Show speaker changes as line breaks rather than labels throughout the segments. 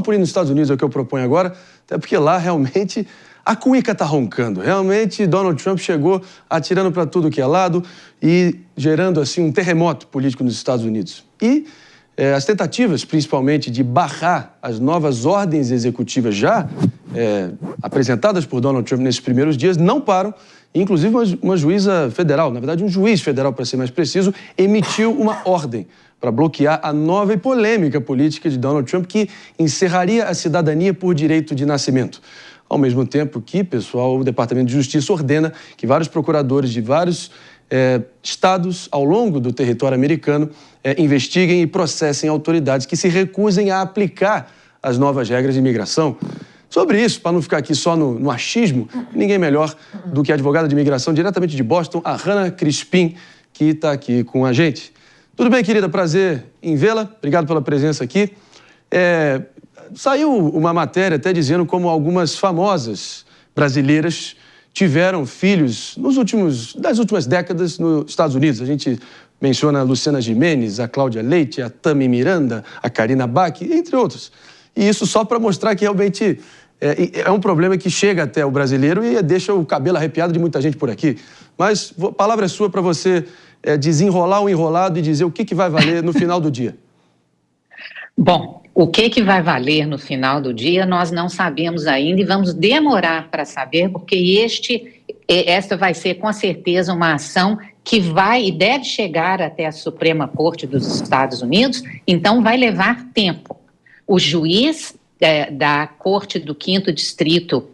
por ir nos Estados Unidos, é o que eu proponho agora, até porque lá realmente a cuíca está roncando. Realmente Donald Trump chegou atirando para tudo que é lado e gerando assim um terremoto político nos Estados Unidos. E as tentativas, principalmente, de barrar as novas ordens executivas já apresentadas por Donald Trump nesses primeiros dias não param. Inclusive, uma juíza federal, na verdade, um juiz federal, para ser mais preciso, emitiu uma ordem para bloquear a nova e polêmica política de Donald Trump que encerraria a cidadania por direito de nascimento. Ao mesmo tempo que, pessoal, o Departamento de Justiça ordena que vários procuradores de vários estados ao longo do território americano investiguem e processem autoridades que se recusem a aplicar as novas regras de imigração. Sobre isso, para não ficar aqui só no achismo, ninguém melhor do que a advogada de imigração diretamente de Boston, a Hannah Crispin, que está aqui com a gente. Tudo bem, querida? Prazer em vê-la. Obrigado pela presença aqui. Saiu uma matéria até dizendo como algumas famosas brasileiras tiveram filhos das últimas décadas nos Estados Unidos. A gente menciona a Luciana Gimenez, a Cláudia Leite, a Tami Miranda, a Karina Bach, entre outros. E isso só para mostrar que realmente é um problema que chega até o brasileiro e deixa o cabelo arrepiado de muita gente por aqui. Mas a palavra é sua para você desenrolar o enrolado e dizer o que vai valer no final do dia.
Bom, o que vai valer no final do dia nós não sabemos ainda e vamos demorar para saber, porque esta vai ser com certeza uma ação que vai e deve chegar até a Suprema Corte dos Estados Unidos, então vai levar tempo. O juiz da Corte do 5º Distrito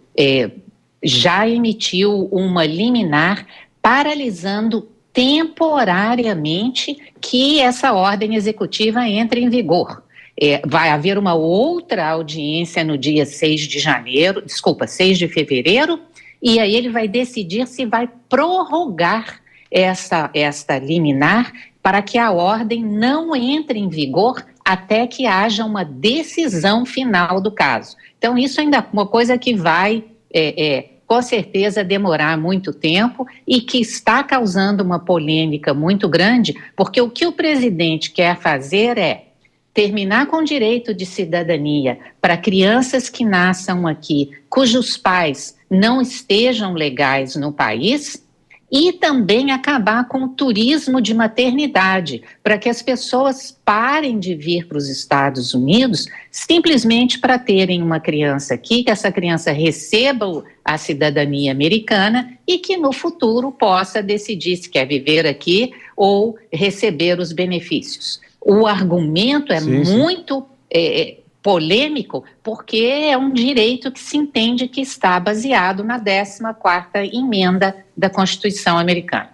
já emitiu uma liminar paralisando temporariamente que essa ordem executiva entre em vigor. Vai haver uma outra audiência no dia 6 de fevereiro, e aí ele vai decidir se vai prorrogar esta liminar para que a ordem não entre em vigor até que haja uma decisão final do caso. Então, isso ainda é uma coisa que vai, com certeza, demorar muito tempo e que está causando uma polêmica muito grande, porque o que o presidente quer fazer é terminar com o direito de cidadania para crianças que nasçam aqui, cujos pais não estejam legais no país, e também acabar com o turismo de maternidade, para que as pessoas parem de vir para os Estados Unidos simplesmente para terem uma criança aqui, que essa criança receba a cidadania americana e que no futuro possa decidir se quer viver aqui ou receber os benefícios. O argumento é muito polêmico, porque é um direito que se entende que está baseado na 14ª emenda da Constituição americana.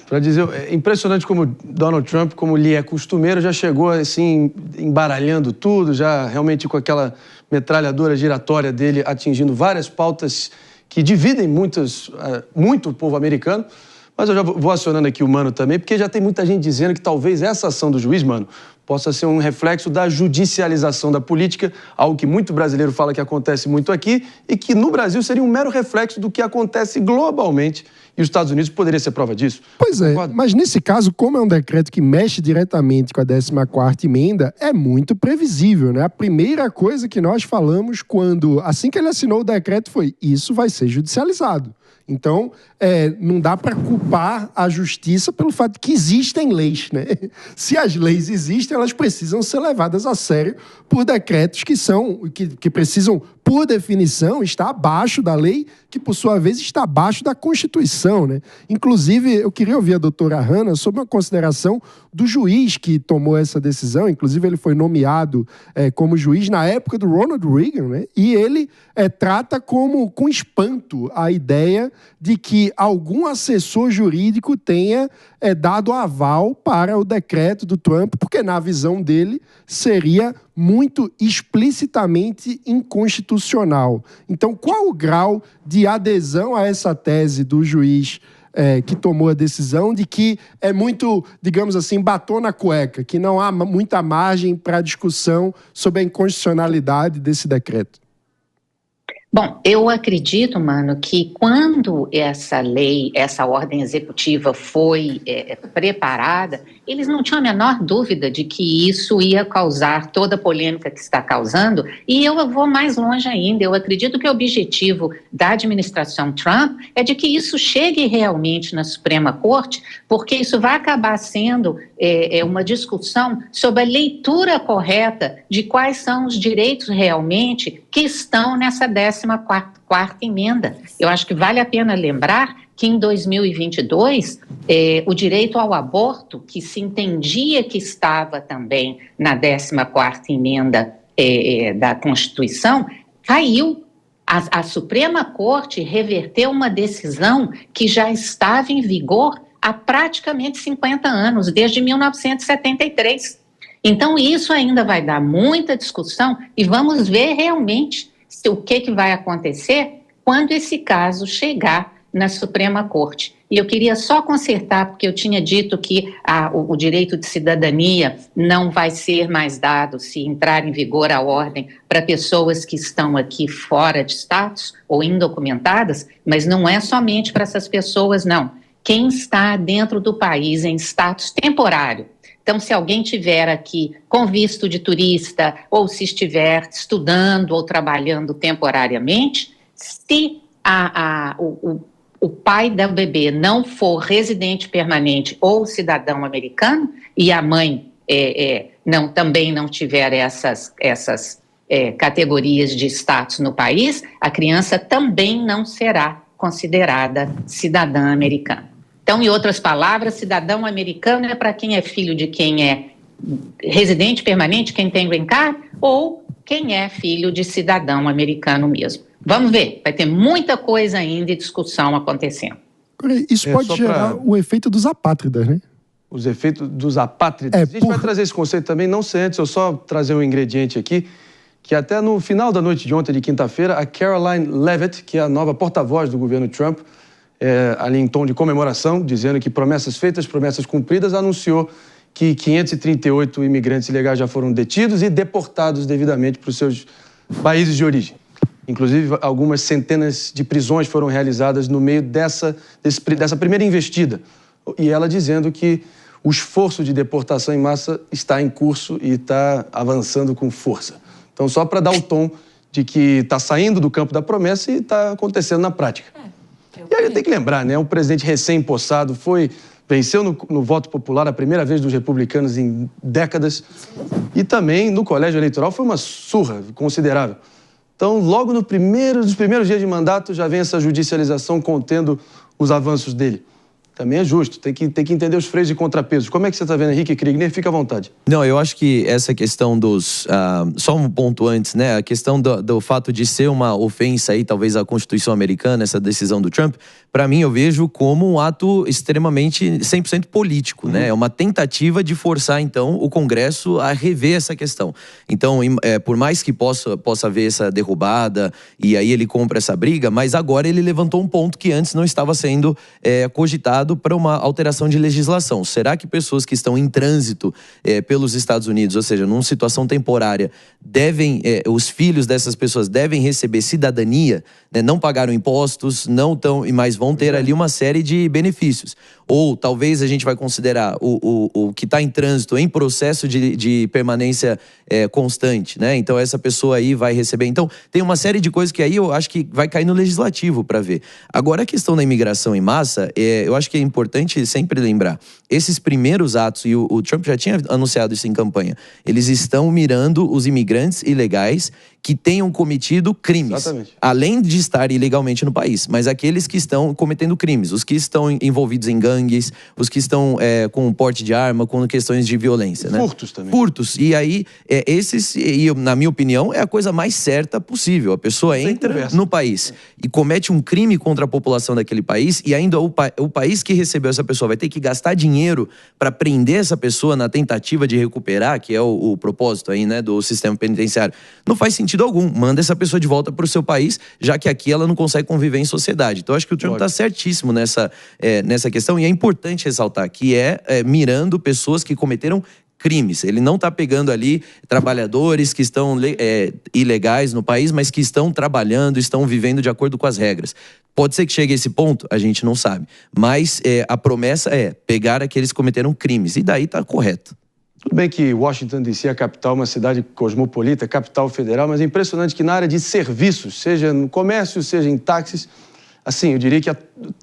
Para dizer, é impressionante como Donald Trump, como lhe é costumeiro, já chegou assim, embaralhando tudo, já realmente com aquela metralhadora giratória dele, atingindo várias pautas que dividem muito o povo americano. Mas eu já vou acionando aqui o Mano também, porque já tem muita gente dizendo que talvez essa ação do juiz, Mano, possa ser um reflexo da judicialização da política, algo que muito brasileiro fala que acontece muito aqui e que no Brasil seria um mero reflexo do que acontece globalmente. E os Estados Unidos poderia ser prova disso.
Pois é, mas nesse caso, como é um decreto que mexe diretamente com a 14ª emenda, é muito previsível, né? A primeira coisa que nós falamos assim que ele assinou o decreto foi: isso vai ser judicializado. Então, não dá para culpar a justiça pelo fato de que existem leis, né? Se as leis existem, elas precisam ser levadas a sério por decretos que precisam, por definição, estar abaixo da lei, que, por sua vez, está abaixo da Constituição, né? Inclusive, eu queria ouvir a doutora Hannah sobre uma consideração do juiz que tomou essa decisão. Inclusive, ele foi nomeado como juiz na época do Ronald Reagan, né? E ele trata com espanto a ideia de que algum assessor jurídico tenha dado aval para o decreto do Trump, porque, na visão dele, seria muito explicitamente inconstitucional. Então, qual o grau de adesão a essa tese do juiz que tomou a decisão de que é muito, digamos assim, batom na cueca, que não há muita margem para discussão sobre a inconstitucionalidade desse decreto?
Bom, eu acredito, Mano, que quando essa lei, essa ordem executiva foi preparada, eles não tinham a menor dúvida de que isso ia causar toda a polêmica que está causando, e eu vou mais longe ainda. Eu acredito que o objetivo da administração Trump é de que isso chegue realmente na Suprema Corte, porque isso vai acabar sendo uma discussão sobre a leitura correta de quais são os direitos realmente que estão nessa 14ª emenda. Eu acho que vale a pena lembrar que em 2022, o direito ao aborto, que se entendia que estava também na 14ª emenda da Constituição, caiu. A Suprema Corte reverteu uma decisão que já estava em vigor há praticamente 50 anos, desde 1973. Então, isso ainda vai dar muita discussão e vamos ver realmente o que vai acontecer quando esse caso chegar na Suprema Corte. E eu queria só consertar, porque eu tinha dito que o direito de cidadania não vai ser mais dado se entrar em vigor a ordem para pessoas que estão aqui fora de status ou indocumentadas, mas não é somente para essas pessoas, não. Quem está dentro do país em status temporário. Então, se alguém estiver aqui com visto de turista ou se estiver estudando ou trabalhando temporariamente, se o pai do bebê não for residente permanente ou cidadão americano e a mãe também não tiver essas categorias de status no país, a criança também não será considerada cidadã americana. Então, em outras palavras, cidadão americano é para quem é filho de quem é residente permanente, quem tem green card, ou quem é filho de cidadão americano mesmo. Vamos ver, vai ter muita coisa ainda e discussão acontecendo.
Isso pode gerar o efeito dos apátridas, né?
Os efeitos dos apátridas. A gente vai trazer esse conceito também, não sei antes, eu só trazer um ingrediente aqui, que até no final da noite de ontem, de quinta-feira, a Caroline Leavitt, que é a nova porta-voz do governo Trump, ali em tom de comemoração, dizendo que promessas feitas, promessas cumpridas, anunciou que 538 imigrantes ilegais já foram detidos e deportados devidamente para os seus países de origem. Inclusive, algumas centenas de prisões foram realizadas no meio dessa primeira investida. E ela dizendo que o esforço de deportação em massa está em curso e está avançando com força. Então, só para dar o tom de que está saindo do campo da promessa e está acontecendo na prática. E aí tem que lembrar, né? Um presidente recém-empossado venceu no voto popular a primeira vez dos republicanos em décadas e também no colégio eleitoral foi uma surra considerável. Então, logo nos primeiros dias de mandato já vem essa judicialização contendo os avanços dele. Também é justo, tem que entender os freios e contrapesos. Como é que você está vendo, Henrique Kriegner? Fica à vontade.
Não, eu acho que essa questão dos... só um ponto antes, né? A questão do fato de ser uma ofensa aí, talvez, à Constituição americana, essa decisão do Trump, para mim eu vejo como um ato extremamente 100% político, né? É uma tentativa de forçar, então, o Congresso a rever essa questão. Então, por mais que possa haver essa derrubada e aí ele compra essa briga, mas agora ele levantou um ponto que antes não estava sendo cogitado para uma alteração de legislação. Será que pessoas que estão em trânsito pelos Estados Unidos, ou seja, numa situação temporária, os filhos dessas pessoas devem receber cidadania, né? Não pagaram impostos, mas vão ter ali uma série de benefícios. Ou talvez a gente vai considerar o que está em trânsito em processo de permanência constante, né? Então essa pessoa aí vai receber. Então tem uma série de coisas que aí eu acho que vai cair no legislativo para ver. Agora a questão da imigração em massa, eu acho que é importante sempre lembrar, esses primeiros atos, e o Trump já tinha anunciado isso em campanha, eles estão mirando os imigrantes ilegais que tenham cometido crimes.
Exatamente.
Além de estar ilegalmente no país, mas aqueles que estão cometendo crimes, os que estão envolvidos em gangues, os que estão com porte de arma, com questões de violência, né?
Furtos também.
Furtos. E aí, na minha opinião, é a coisa mais certa possível. A pessoa entra no país e comete um crime contra a população daquele país e ainda o país que recebeu essa pessoa vai ter que gastar dinheiro para prender essa pessoa na tentativa de recuperar, que é o propósito aí, né, do sistema penitenciário. Não faz sentido algum. Manda essa pessoa de volta para o seu país, já que aqui ela não consegue conviver em sociedade. Então, acho que o Trump está certíssimo nessa questão e é importante ressaltar que mirando pessoas que cometeram crimes. Ele não está pegando ali trabalhadores que estão ilegais no país, mas que estão trabalhando, estão vivendo de acordo com as regras. Pode ser que chegue a esse ponto, a gente não sabe. Mas a promessa é pegar aqueles que cometeram crimes. E daí está correto.
Tudo bem que Washington DC é a capital, uma cidade cosmopolita, capital federal, mas é impressionante que na área de serviços, seja no comércio, seja em táxis, assim, eu diria que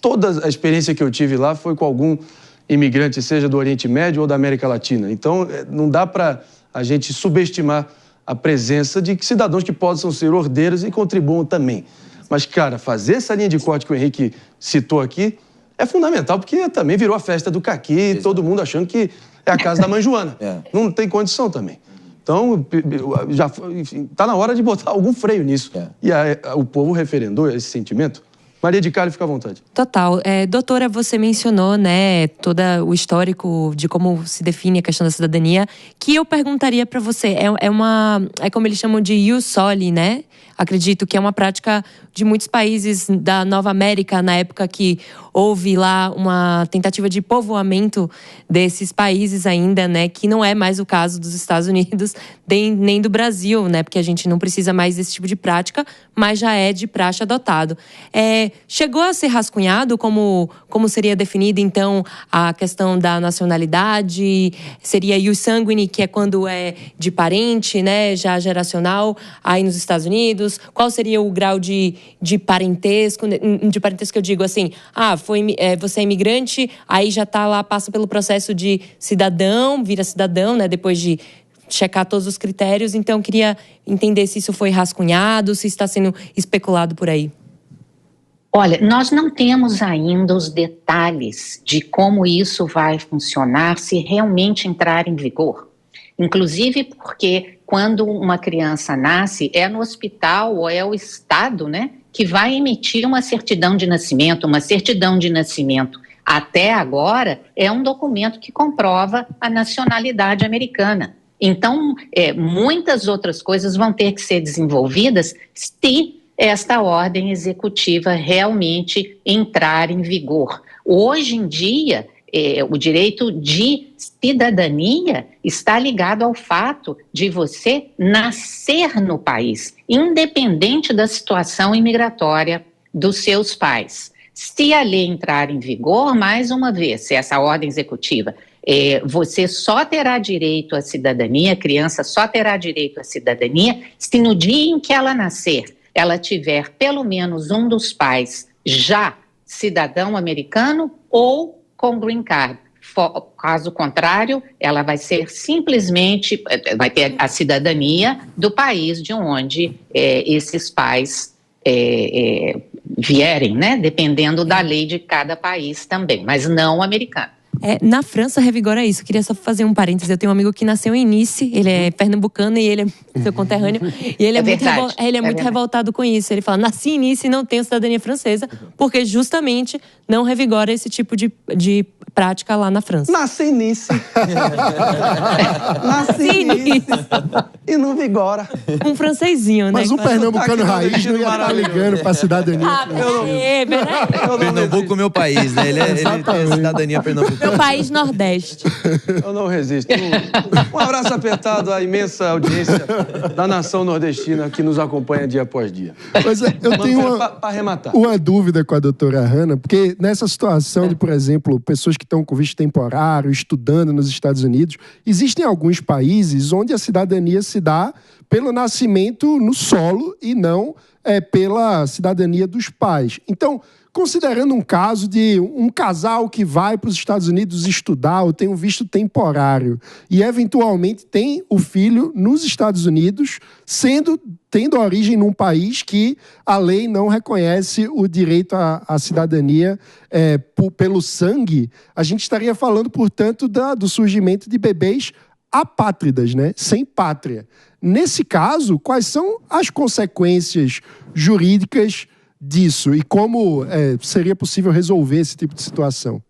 toda a experiência que eu tive lá foi com algum imigrante, seja do Oriente Médio ou da América Latina. Então, não dá para a gente subestimar a presença de cidadãos que possam ser ordeiros e contribuam também. Mas, cara, fazer essa linha de corte que o Henrique citou aqui é fundamental, porque também virou a festa do caqui, todo mundo achando que é a casa da mãe Joana. Não tem condição também. Então, já está na hora de botar algum freio nisso. E o povo referendou esse sentimento. Maria de Carli, fica à vontade.
Total. Doutora, você mencionou, né, todo o histórico de como se define a questão da cidadania, que eu perguntaria para você, é como eles chamam de ius soli, né? Acredito que é uma prática de muitos países da Nova América, na época que houve lá uma tentativa de povoamento desses países ainda, né? Que não é mais o caso dos Estados Unidos, nem do Brasil, né? Porque a gente não precisa mais desse tipo de prática, mas já é de praxe adotado. Chegou a ser rascunhado como seria definida, então, a questão da nacionalidade? Seria ius sanguine, que é quando é de parente, né? Já geracional, aí nos Estados Unidos. Qual seria o grau de parentesco? De parentesco eu digo assim, você é imigrante, aí já tá lá, passa pelo processo de cidadão, vira cidadão, né? Depois de checar todos os critérios. Então, queria entender se isso foi rascunhado, se está sendo especulado por aí.
Olha, nós não temos ainda os detalhes de como isso vai funcionar se realmente entrar em vigor. Inclusive porque quando uma criança nasce, é no hospital ou é o Estado, né, que vai emitir uma certidão de nascimento. Uma certidão de nascimento, até agora, é um documento que comprova a nacionalidade americana. Então, muitas outras coisas vão ter que ser desenvolvidas se esta ordem executiva realmente entrar em vigor. Hoje em dia, o direito de cidadania está ligado ao fato de você nascer no país, independente da situação imigratória dos seus pais. Se a lei entrar em vigor, mais uma vez, se essa ordem executiva, você só terá direito à cidadania, a criança só terá direito à cidadania, se no dia em que ela nascer, ela tiver pelo menos um dos pais já cidadão americano ou com green card. Caso contrário, ela vai ser simplesmente, vai ter a cidadania do país de onde esses pais vierem, né? Dependendo da lei de cada país também, mas não americano.
Na França revigora isso. Queria só fazer um parênteses. Eu tenho um amigo que nasceu em Nice, ele é pernambucano e ele é seu conterrâneo. E ele é muito revoltado com isso. Ele fala, nasci em Nice e não tenho cidadania francesa, porque justamente não revigora esse tipo de prática lá na França.
Nasci em Nice. Nasci em Nice. E não vigora.
Um francesinho, né?
Mas um pernambucano raiz não ia estar ligando pra cidadania.
Pernambuco, meu país, né? Ele tem cidadania pernambucana.
Meu país Nordeste.
Eu não resisto. Um abraço apertado à imensa audiência da nação nordestina que nos acompanha dia após dia.
Mas eu tenho uma dúvida com a doutora Hannah, porque nessa situação de, por exemplo, pessoas que estão com visto temporário, estudando nos Estados Unidos, existem alguns países onde a cidadania se dá pelo nascimento no solo e não pela cidadania dos pais. Então, considerando um caso de um casal que vai para os Estados Unidos estudar ou tem um visto temporário e, eventualmente, tem o filho nos Estados Unidos, tendo origem num país que a lei não reconhece o direito à cidadania pelo sangue, a gente estaria falando, portanto, do surgimento de bebês apátridas, né? Sem pátria. Nesse caso, quais são as consequências jurídicas disso e como seria possível resolver esse tipo de situação?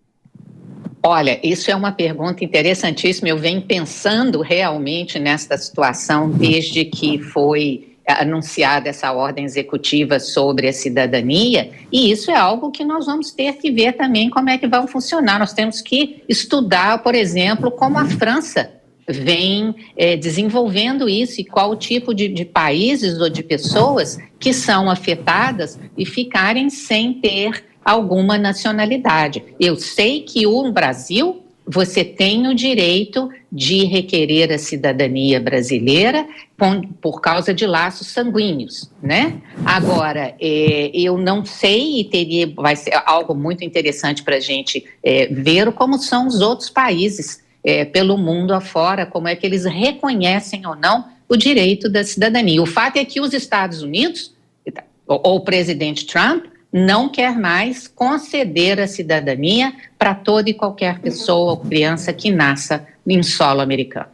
Olha, isso é uma pergunta interessantíssima. Eu venho pensando realmente nesta situação desde que foi anunciada essa ordem executiva sobre a cidadania, e isso é algo que nós vamos ter que ver também como é que vai funcionar. Nós temos que estudar, por exemplo, como a França vem desenvolvendo isso e qual o tipo de países ou de pessoas que são afetadas e ficarem sem ter alguma nacionalidade. Eu sei que no Brasil você tem o direito de requerer a cidadania brasileira por causa de laços sanguíneos, né? Agora, eu não sei e vai ser algo muito interessante para a gente ver como são os outros países pelo mundo afora, como é que eles reconhecem ou não o direito da cidadania. O fato é que os Estados Unidos, ou o presidente Trump, não quer mais conceder a cidadania para toda e qualquer pessoa ou criança que nasça em solo americano.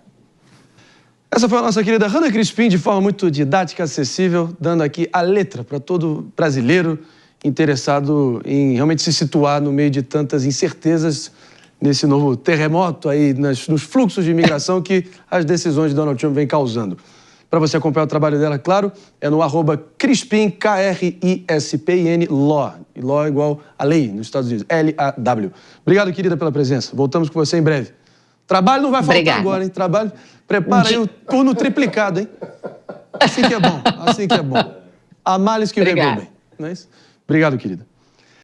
Essa foi a nossa querida Hannah Crispim, de forma muito didática, acessível, dando aqui a letra para todo brasileiro interessado em realmente se situar no meio de tantas incertezas nesse novo terremoto aí, nos fluxos de imigração que as decisões de Donald Trump vêm causando. Para você acompanhar o trabalho dela, claro, é no @Crispin, KRISPIN, Law. E Law é igual a lei nos Estados Unidos, LAW. Obrigado, querida, pela presença. Voltamos com você em breve. Trabalho não vai faltar
Obrigada.
agora, hein? Trabalho, prepara aí o turno triplicado, hein? Assim que é bom, assim que é bom. Há males que vem bem, não é isso? Obrigado, querida.